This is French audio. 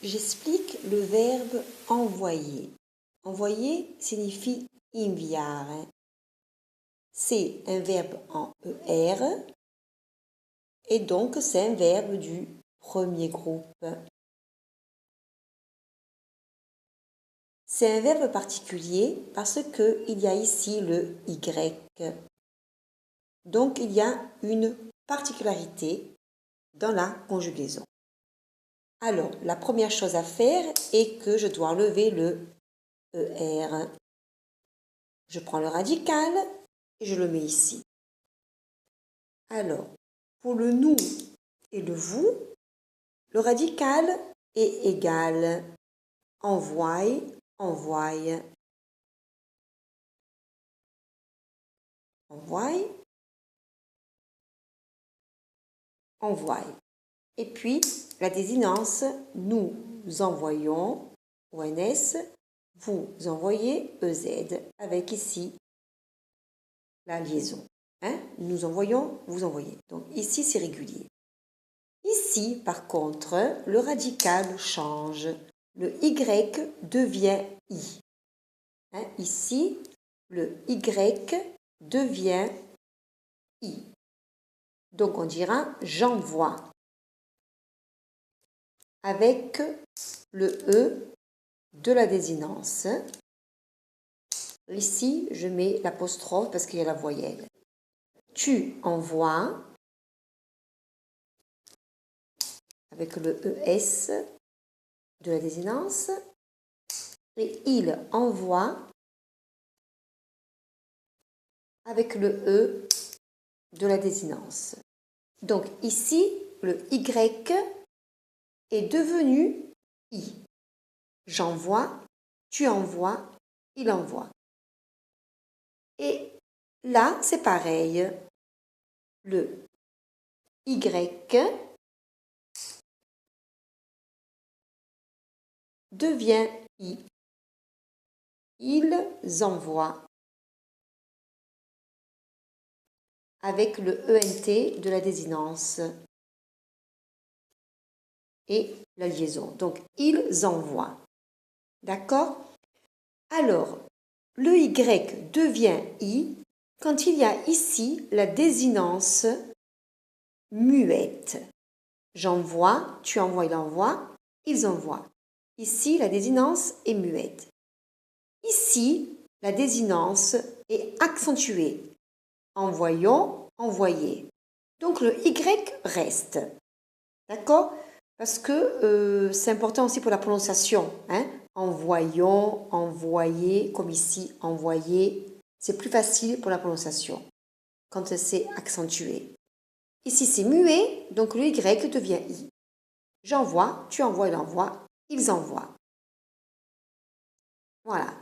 J'explique le verbe envoyer. Envoyer signifie inviare. C'est un verbe en ER et donc c'est un verbe du premier groupe. C'est un verbe particulier parce qu'il y a ici le Y. Donc il y a une particularité dans la conjugaison. Alors, la première chose à faire est que je dois enlever le ER. Je prends le radical et je le mets ici. Alors, pour le nous et le vous, le radical est égal. Envoie, envoie. Envoie, envoie. Et puis, la désinence, nous envoyons, ONS, vous envoyez, EZ, avec ici la liaison. Nous envoyons, vous envoyez. Donc ici, c'est régulier. Ici, par contre, le radical change. Le Y devient I. Ici, le Y devient I. Donc on dira j'envoie. Avec le E de la désinence. Ici, je mets l'apostrophe parce qu'il y a la voyelle. Tu envoies avec le ES de la désinence et il envoie avec le E de la désinence. Donc ici, le Y est devenu I. J'envoie, tu envoies, il envoie. Et là, c'est pareil. Le Y devient I. Ils envoient. Avec le ENT de la désinence et la liaison. Donc, ils envoient. D'accord? Alors, le Y devient I quand il y a ici la désinence muette. J'envoie, tu envoies, il envoie, ils envoient. Ici, la désinence est muette. Ici, la désinence est accentuée. Envoyons, envoyer. Donc, le Y reste. D'accord? Parce que c'est important aussi pour la prononciation. Envoyons, envoyer, comme ici, envoyer. C'est plus facile pour la prononciation quand c'est accentué. Ici, c'est muet, donc le Y devient I. J'envoie, tu envoies, il envoie, ils envoient. Voilà.